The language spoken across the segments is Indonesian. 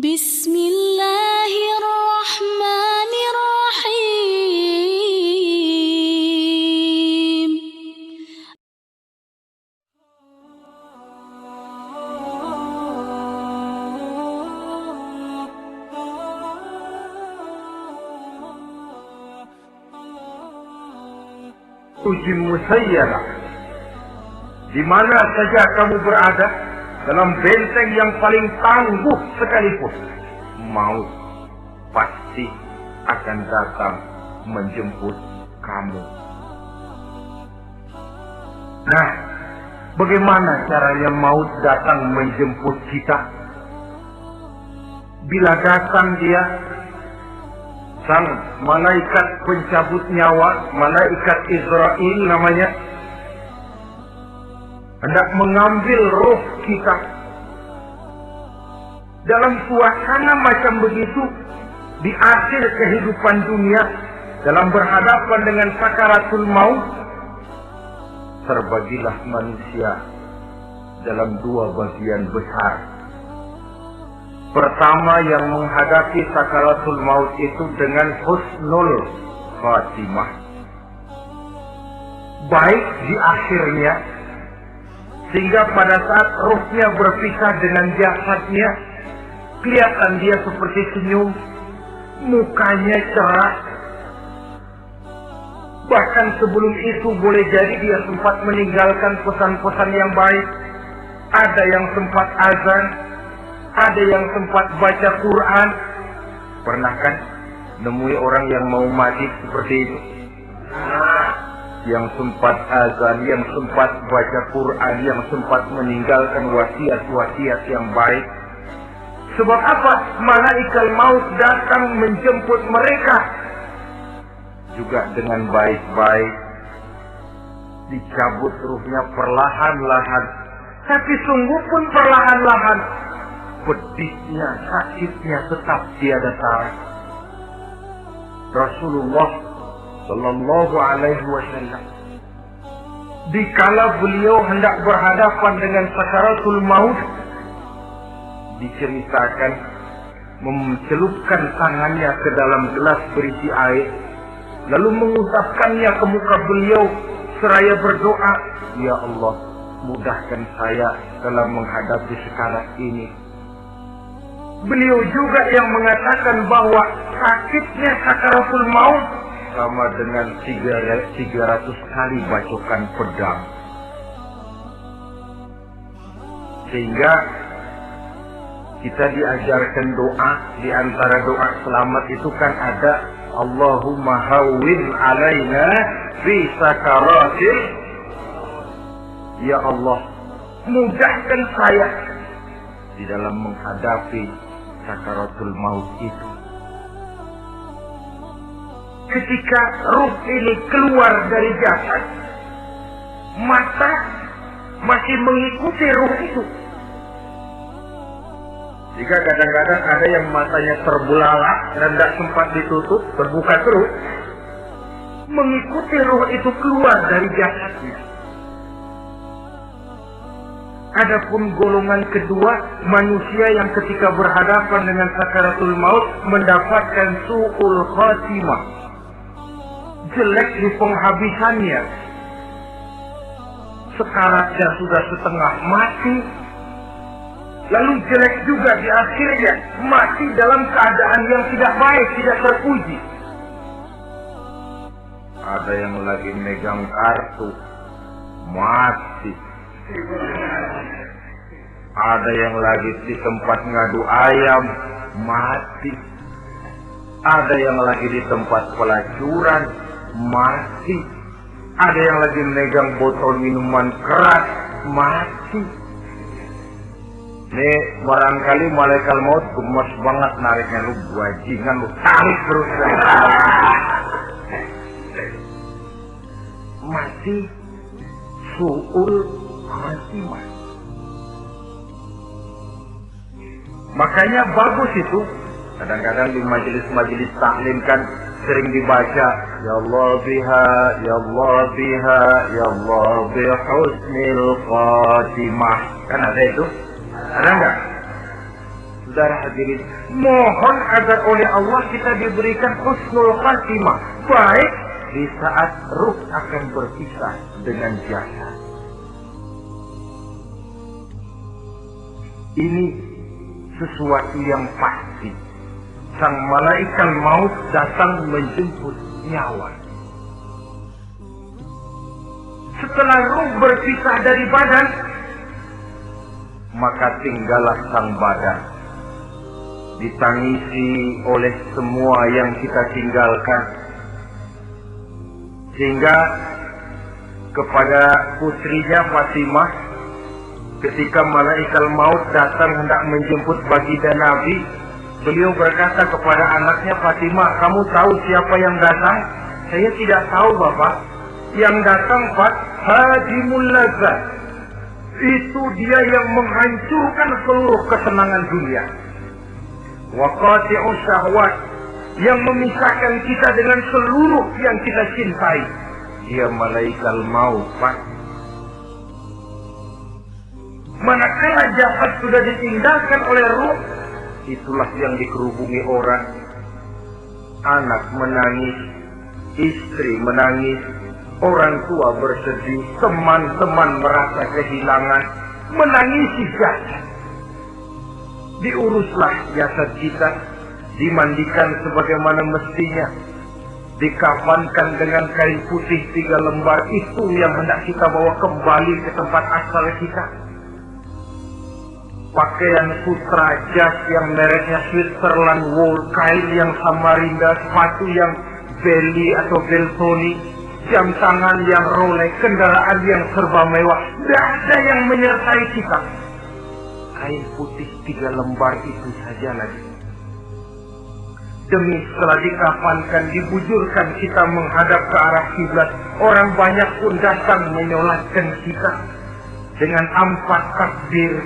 Bismillahirrahmanirrahim. Uji musayyadah, di mana saja kamu berada, dalam benteng yang paling tangguh sekalipun, maut pasti akan datang menjemput kamu. Nah, bagaimana caranya maut datang menjemput kita? Bila datang dia, sang malaikat pencabut nyawa, malaikat Israel namanya, hendak mengambil roh kita. Dalam suasana macam begitu, di akhir kehidupan dunia, dalam berhadapan dengan sakaratul maut, terbagilah manusia dalam dua bagian besar. Pertama, yang menghadapi sakaratul maut itu dengan husnul khatimah, baik di akhirnya, sehingga pada saat rohnya berpisah dengan jasadnya, kelihatan dia seperti senyum, mukanya cerah. Bahkan sebelum itu boleh jadi dia sempat meninggalkan pesan-pesan yang baik. Ada yang sempat azan, ada yang sempat baca Quran. Pernah kan nemui orang yang mau mati seperti itu? Yang sempat azan, yang sempat baca Quran, yang sempat meninggalkan wasiat-wasiat yang baik. Sebab apa? Malaikat maut datang menjemput mereka juga dengan baik-baik. Dicabut ruhnya perlahan-lahan, tapi sungguh pun perlahan-lahan. Pedihnya, sakitnya tetap tiada tara. Rasulullah Sallallahu Alaihi Wasallam, dikala beliau hendak berhadapan dengan sakaratul maut, diceritakan mencelupkan tangannya ke dalam gelas berisi air, lalu mengusapkannya ke muka beliau seraya berdoa, "Ya Allah, mudahkan saya dalam menghadapi sekarat ini." Beliau juga yang mengatakan bahwa sakitnya sakaratul maut sama dengan 300 kali bacokan pedang. Sehingga kita diajarkan doa, di antara doa selamat itu kan ada Allahumma hawwin alaina fi sakaratil. Ya Allah, mudahkan saya di dalam menghadapi sakaratul maut itu. Ketika ruh ini keluar dari jasad, mata masih mengikuti ruh itu. Jika kadang-kadang ada yang matanya terbelalak dan tidak sempat ditutup, terbuka terus, mengikuti ruh itu keluar dari jasadnya. Adapun golongan kedua, manusia yang ketika berhadapan dengan sakaratul maut mendapatkan su'ul khatimah, jelek di penghabisannya. Sekaratnya sudah setengah mati, lalu jelek juga di akhirnya, mati dalam keadaan yang tidak baik, tidak terpuji. Ada yang lagi megang kartu, mati. Ada yang lagi di tempat ngadu ayam, mati. Ada yang lagi di tempat pelacuran, mati. Ada yang lagi megang botol minuman keras, mati. Nih barangkali malaikat maut gemes banget nariknya, lu bajingan, lu tarik terus. Mati su'ul khatimah. Makanya bagus itu. Kadang-kadang di majelis-majelis taklim kan sering dibaca, Ya Allah biha, Ya Allah biha, Ya Allah bihusnil khatimah. Kan ada itu? Ada enggak? Saudara hadirin, mohon agar oleh Allah kita diberikan husnul khatimah, baik di saat ruh akan berpisah dengan jasad. Ini sesuatu yang pasti. Sang malaikat maut datang menjemput nyawa. Setelah ruh berpisah dari badan, maka tinggallah sang badan, ditangisi oleh semua yang kita tinggalkan. Sehingga kepada putrinya Fatimah, ketika malaikat maut datang hendak menjemput baginda Nabi, beliau berkata kepada anaknya, Fatimah, kamu tahu siapa yang datang? Saya tidak tahu, Bapak. Yang datang, Pak, hadimul lazat. Itu dia yang menghancurkan seluruh kesenangan dunia. Wa qati'us syahwat, yang memisahkan kita dengan seluruh yang kita cintai. Dia malaikat maut, Pak. Manakala jasad sudah ditinggalkan oleh ruh, itulah yang dikerubungi orang. Anak menangis, istri menangis, orang tua bersedih, teman-teman merasa kehilangan, menangisi jasad. Diuruslah jasad kita, dimandikan sebagaimana mestinya, dikafankan dengan kain putih 3 lembar. Itu yang hendak kita bawa kembali ke tempat asal kita. Pakaian sutra jas yang mereknya Switzerland wool, kain yang Samarinda, sepatu yang Belly atau Beltoni, jam tangan yang Rolex, kendaraan yang serba mewah, tidak ada yang menyertai kita. Kain putih 3 lembar itu saja lagi. Demi setelah dikafankan, dibujurkan kita menghadap ke arah kiblat, orang banyak pun datang menyolatkan kita dengan 4 takbir,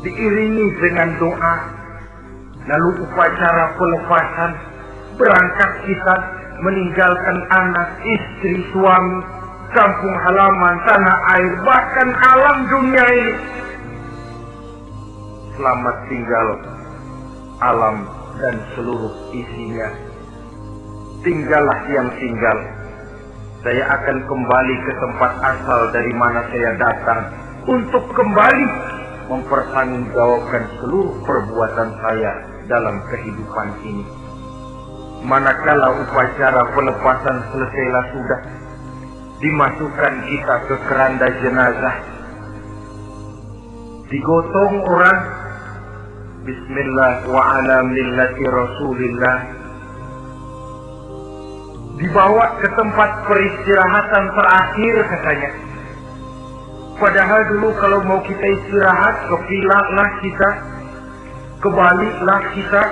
diiringi dengan doa. Lalu upacara pelepasan, berangkat kita meninggalkan anak, istri, suami, kampung halaman, tanah air, bahkan alam dunia ini. Selamat tinggal alam dan seluruh isinya. Tinggallah yang tinggal. Saya akan kembali ke tempat asal dari mana saya datang, untuk kembali mempertanggungjawabkan seluruh perbuatan saya dalam kehidupan ini. Manakala upacara pelepasan selesailah sudah, dimasukkan kita ke keranda jenazah, digotong orang, bismillah wa ala millati rasulillah, dibawa ke tempat peristirahatan terakhir katanya. Padahal dulu kalau mau kita istirahat, ke Villa lah kita, ke Bali lah kita,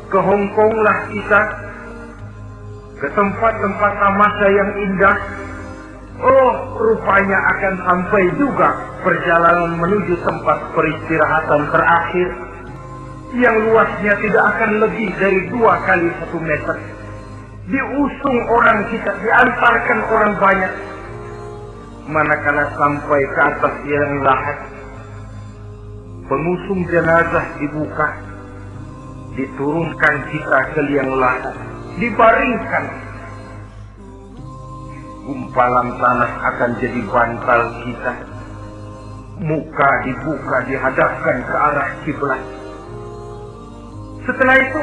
ke Hong Kong lah kita, ke tempat-tempat tamasya yang indah. Oh, rupanya akan sampai juga perjalanan menuju tempat peristirahatan terakhir, yang luasnya tidak akan lebih dari 2 kali 1 meter. Diusung orang kita, diantarkan orang banyak. Manakala sampai ke atas liang lahat, pengusung jenazah dibuka, diturunkan kita ke liang lahat, dibaringkan. Gumpalan tanah akan jadi bantal kita. Muka dibuka, dihadapkan ke arah kiblat. Setelah itu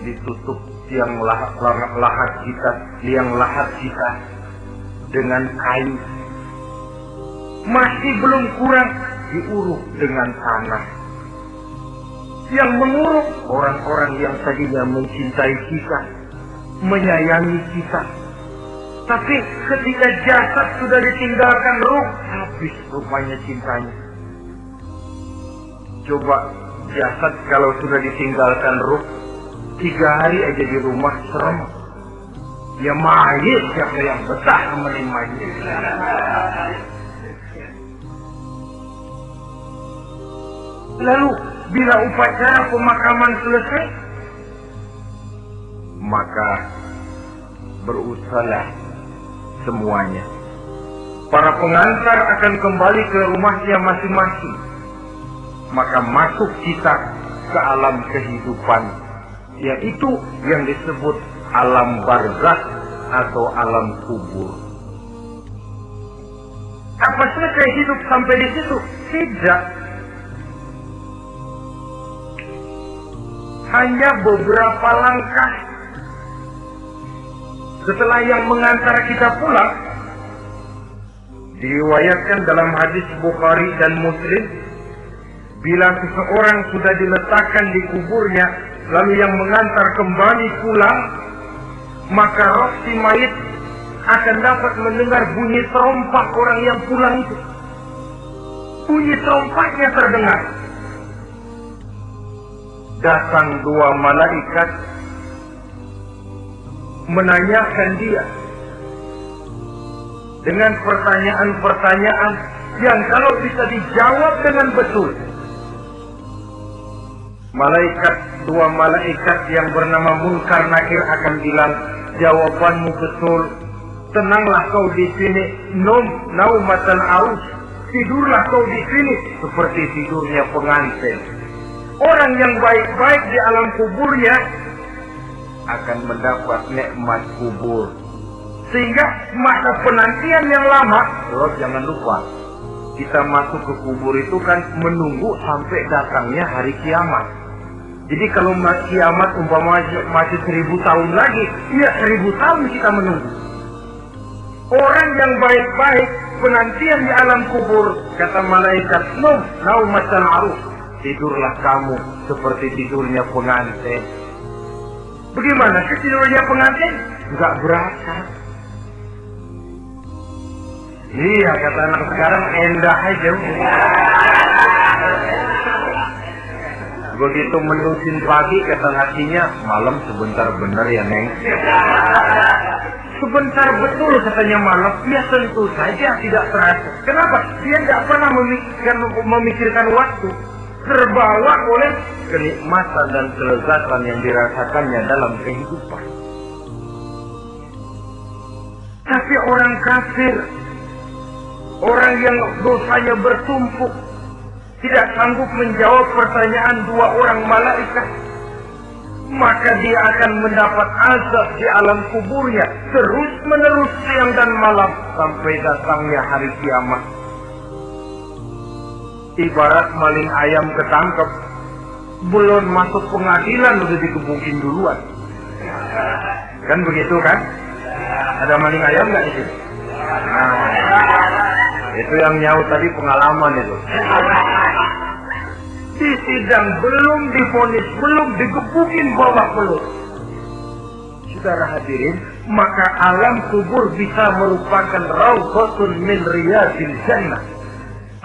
ditutup liang lahat kita dengan kayu. Masih belum kurang, diuruk dengan tanah. Yang menguruk orang-orang yang tadinya mencintai kita, menyayangi kita. Tapi ketika jasad sudah ditinggalkan ruh, habis rupanya cintanya. Coba jasad kalau sudah ditinggalkan ruh, 3 hari aja di rumah serem. Ya mayit, siapa yang betah nemenin mayit. Lalu bila upacara pemakaman selesai, maka berusahalah semuanya. Para pengantar akan kembali ke rumahnya masing-masing. maka masuk kita ke alam kehidupan, yaitu yang disebut alam barzakh atau alam kubur. Apa selesai hidup sampai di situ? Tidak. Hanya beberapa langkah setelah yang mengantar kita pulang. Diriwayatkan dalam hadis Bukhari dan Muslim, bila seseorang sudah diletakkan di kuburnya, lalu yang mengantar kembali pulang, maka roh si mayit akan dapat mendengar bunyi terompak orang yang pulang itu. Bunyi terompaknya terdengar. Datang dua malaikat menanyakan dia dengan pertanyaan-pertanyaan yang kalau bisa dijawab dengan betul. Dua malaikat yang bernama Munkar Nakir akan bilang, jawabanmu betul. Tenanglah kau di sini, naumatan aus. Tidurlah kau di sini seperti tidurnya pengantin. Orang yang baik-baik di alam kuburnya akan mendapat nikmat kubur. Sehingga masa penantian yang lama, jangan lupa, kita masuk ke kubur itu kan menunggu sampai datangnya hari kiamat. Jadi kalau kiamat umpama masih 1000 tahun lagi, ya 1000 tahun kita menunggu. Orang yang baik-baik penantian di alam kubur, kata malaikat, naumatan arus. Tidurlah kamu seperti tidurnya pengantin. Bagaimana sih tidurnya pengantin? Enggak berasa. Iya, kata anak sekarang endah aja. Begitu menusin pagi, kata hatinya, malam sebentar bener ya Neng. Sebentar betul katanya malam. Ya tentu saja tidak terasa. Kenapa? Dia tidak pernah memikirkan waktu. Terbawa oleh kenikmatan dan kelezatan yang dirasakannya dalam kehidupan. Tapi orang kafir, orang yang dosanya bertumpuk, tidak sanggup menjawab pertanyaan dua orang malaikat, maka dia akan mendapat azab di alam kuburnya terus menerus siang dan malam sampai datangnya hari kiamat. Ibarat maling ayam ketangkep, belum masuk pengadilan udah dikebukin duluan. Kan begitu kan? Ada maling ayam nggak itu? Nah, itu yang nyaut tadi pengalaman itu. Di sidang belum divonis, belum digebukin babak belur. Saudara hadirin, maka alam kubur bisa merupakan raudhatun min riyadil jannah.